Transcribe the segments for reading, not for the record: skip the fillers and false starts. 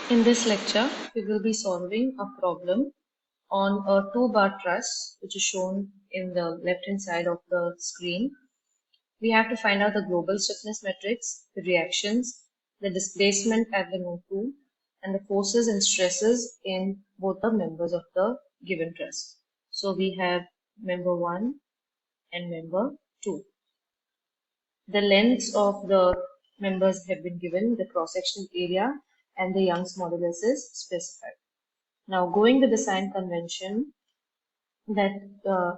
In this lecture, we will be solving a problem on a 2-bar truss, which is shown in the left-hand side of the screen. We have to find out the global stiffness matrix, the reactions, the displacement at the node 2, and the forces and stresses in both the members of the given truss. So we have member 1 and member 2. The lengths of the members have been given, the cross-sectional area, and the Young's modulus is specified. Now, going with the sign convention that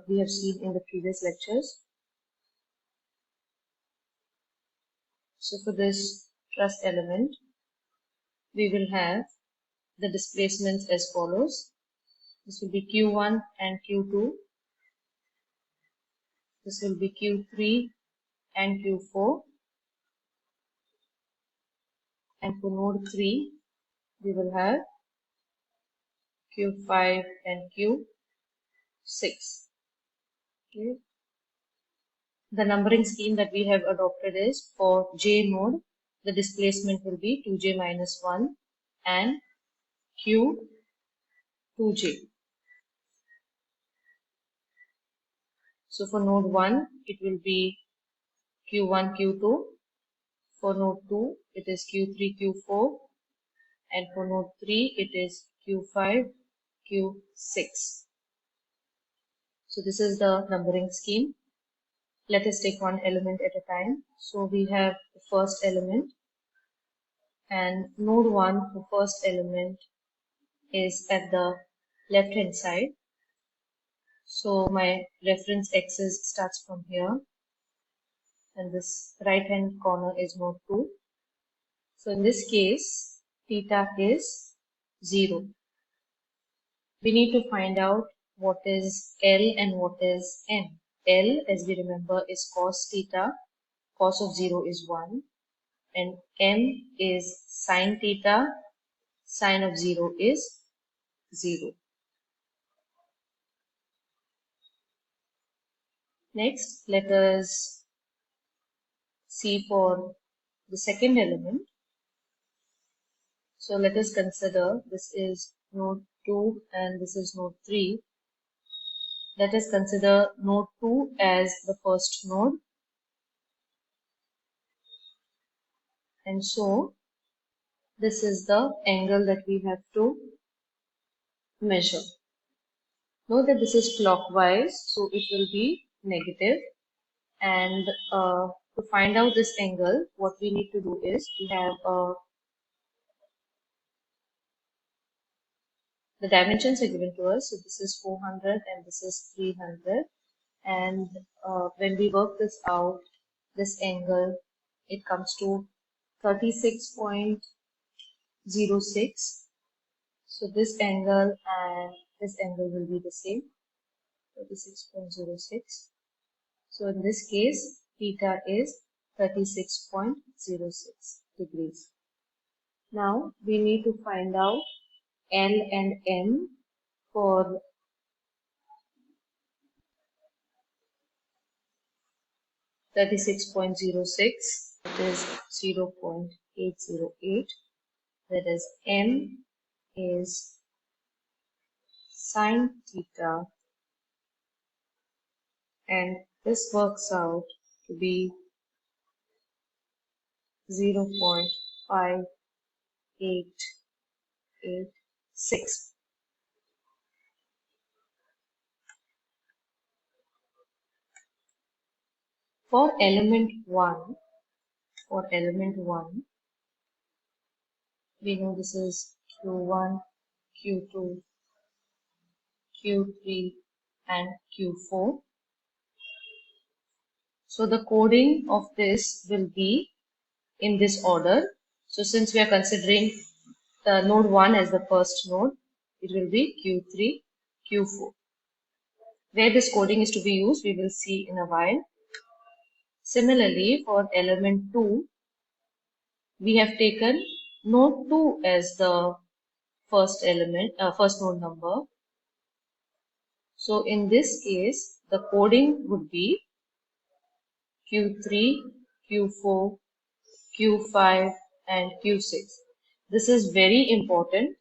we have seen in the previous lectures. So, for this truss element, we will have the displacements as follows. This will be Q1 and Q2. This will be Q3 and Q4. And for node 3, we will have Q5 and Q6. Okay. The numbering scheme that we have adopted is for J node, the displacement will be 2J minus 1 and Q 2J. So for node 1, it will be Q1, Q2. For node 2, it is Q3, Q4. And for node 3, it is Q5, Q6. So this is the numbering scheme. Let us take one element at a time. So we have the first element, and node 1, the first element is at the left hand side. So my reference axis starts from here, and this right hand corner is node 2. So in this case, theta is 0. We need to find out what is L and what is M. L, as we remember, is cos theta. Cos of 0 is 1. And M is sin theta. Sin of 0 is 0. Next, let us see for the second element. So let us consider this is node 2 and this is node 3. Let us consider node 2 as the first node. And so this is the angle that we have to measure. Note that this is clockwise, so it will be negative. And to find out this angle, what we need to do is we have the dimensions are given to us. So this is 400 and this is 300. And when we work this out, this angle, it comes to 36.06. So this angle and this angle will be the same, 36.06. So in this case, theta is 36.06 degrees. Now we need to find out L and M for .06. It is 0.808. That is M is sin theta, and this works out to be 0.5886. For element 1, we know this is Q1, Q2, Q3 and Q4. So the coding of this will be in this order. So since we are considering the node 1 as the first node, it will be Q3, Q4. Where this coding is to be used, we will see in a while. Similarly, for element 2, we have taken node 2 as the first element, first node number. So in this case, the coding would be Q3, Q4, Q5 and Q6. This is very important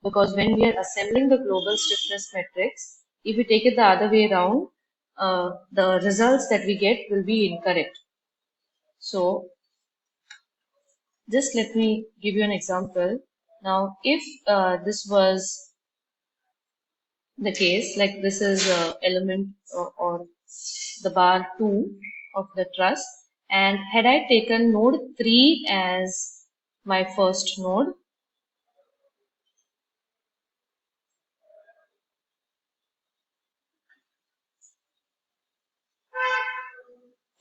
because when we are assembling the global stiffness matrix, if we take it the other way around, the results that we get will be incorrect. So just let me give you an example. Now, if this was the case, like this is element or the bar 2 of the truss, and had I taken node 3 as my first node,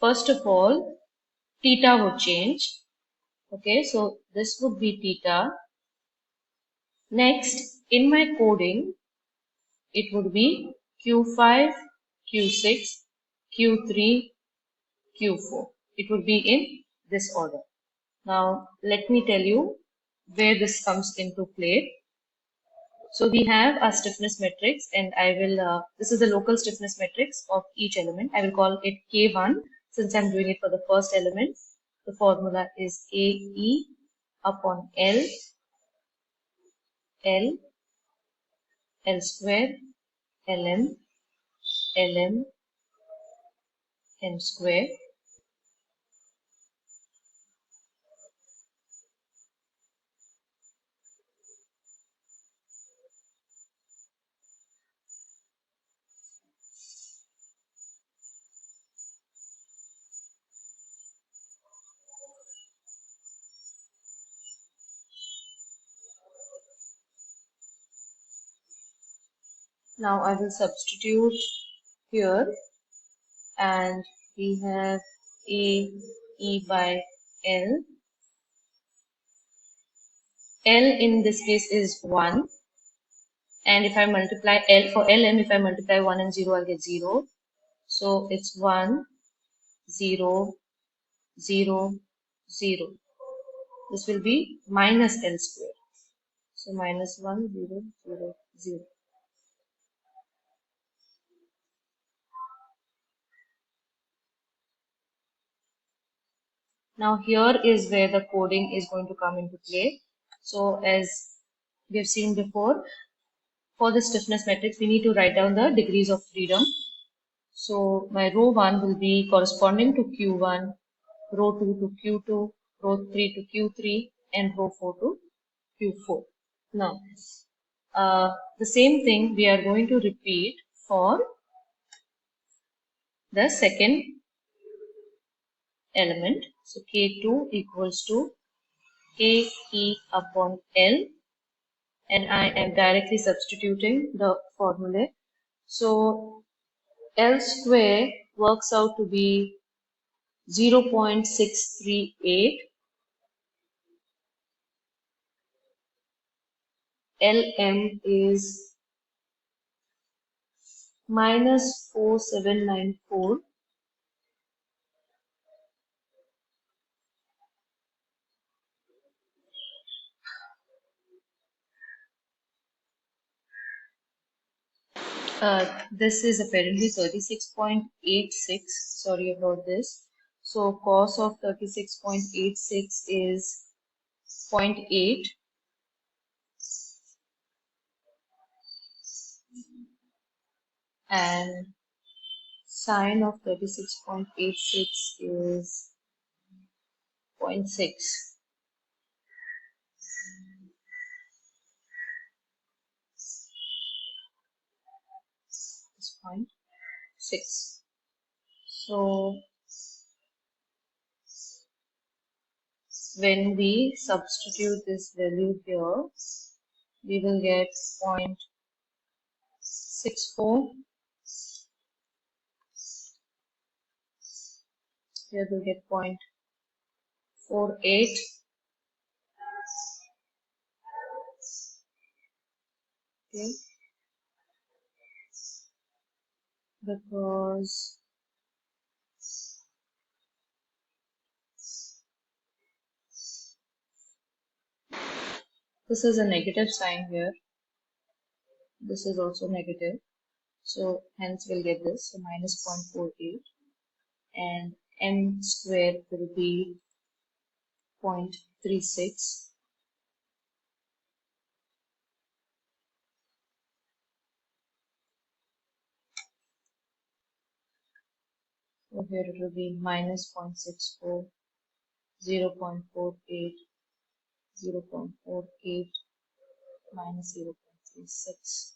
first of all, theta would change. Okay, so this would be theta. Next, in my coding, it would be Q5, Q6, Q3, Q4. It would be in this order. Now, let me tell you where this comes into play. So we have a stiffness matrix, and I will, this is the local stiffness matrix of each element. I will call it K1 since I'm doing it for the first element. The formula is AE upon L, L, L square, LM, LM, M square. Now I will substitute here, and we have A E by L. L in this case is 1, and if I multiply L for LM, if I multiply 1 and 0, I'll get 0. So it's 1, 0, 0, 0. This will be minus L square. So minus 1, 0, 0, 0. Now here is where the coding is going to come into play. So as we have seen before, for the stiffness matrix, we need to write down the degrees of freedom. So my row 1 will be corresponding to Q1, row 2 to Q2, row 3 to Q3, and row 4 to Q4. Now, the same thing we are going to repeat for the second element. So K2 equals to AE upon L, and I am directly substituting the formula. So L square works out to be 0.638. LM is minus 4794. This is apparently 36.86. Sorry about this. So cos of 36.86 is 0.8, and sine of 36.86 is 0.6. It's 0.6. So when we substitute this value here, we will get 0.64. Here we'll get 0.48. Okay, because this is a negative sign here, this is also negative, so hence we'll get this, so minus 0.48, and m square will be 0.36. So here it will be minus 0.64, 0.48, 0.48, minus 0.36.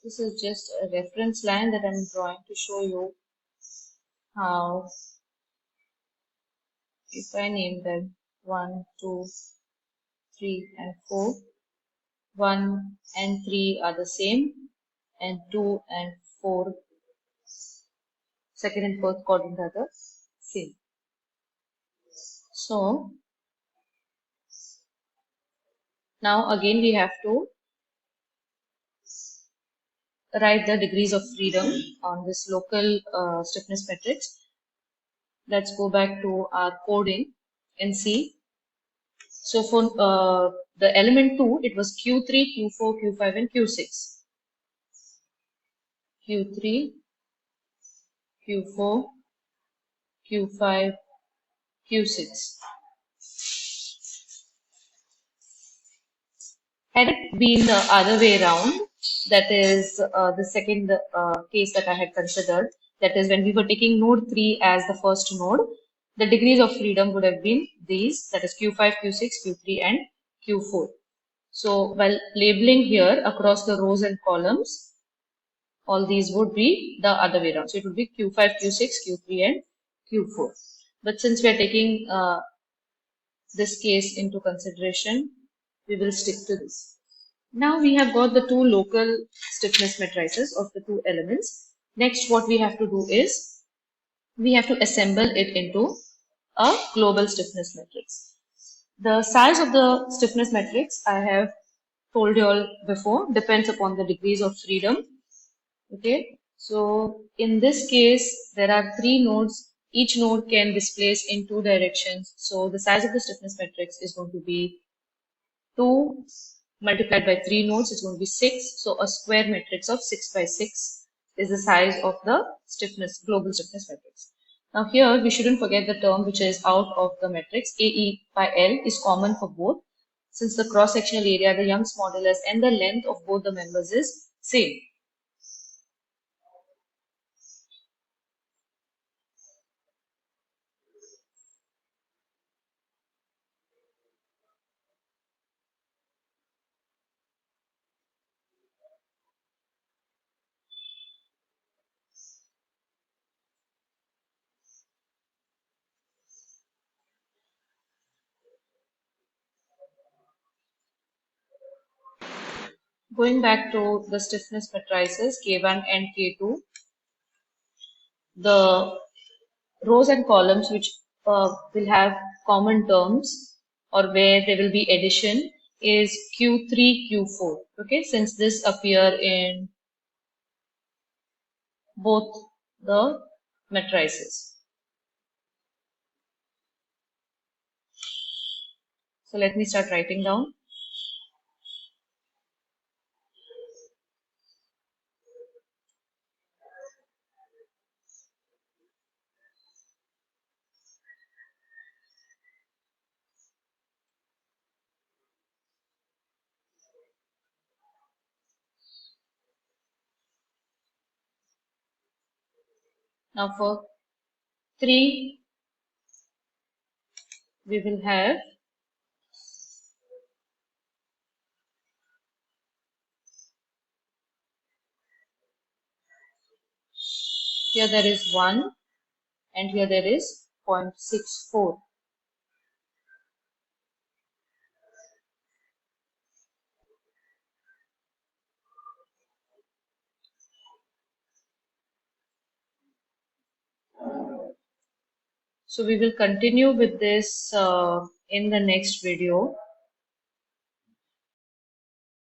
This is just a reference line that I'm drawing to show you how, if I name them 1, 2, 3 and 4, 1 and 3 are the same and 2 and 4, second and fourth quadrant are the same. So now again we have to write the degrees of freedom on this local stiffness matrix. Let's go back to our coding and see. So for the element 2, it was Q3, Q4, Q5 and Q6. Q3, Q4, Q5, Q6. Had it been the other way around, that is the second case that I had considered, that is when we were taking node 3 as the first node, the degrees of freedom would have been these, that is Q5, Q6, Q3 and Q4. So while labeling here across the rows and columns, all these would be the other way around. So it would be Q5, Q6, Q3 and Q4. But since we are taking this case into consideration, we will stick to this. Now we have got the two local stiffness matrices of the two elements. Next, what we have to do is we have to assemble it into a global stiffness matrix. The size of the stiffness matrix, I have told you all before, depends upon the degrees of freedom. Okay, so in this case, there are three nodes. Each node can displace in two directions. So the size of the stiffness matrix is going to be 2 multiplied by 3 nodes is going to be 6. So a square matrix of 6 by 6 is the size of the stiffness, global stiffness matrix. Now here we shouldn't forget the term which is out of the matrix. AE by L is common for both. Since the cross-sectional area, the Young's modulus and the length of both the members is same. Going back to the stiffness matrices K1 and K2, the rows and columns which will have common terms or where there will be addition is Q3, Q4. Okay, since this appear in both the matrices. So let me start writing down. Now for 3, we will have here there is 1 and here there is 0.64. So we will continue with this in the next video.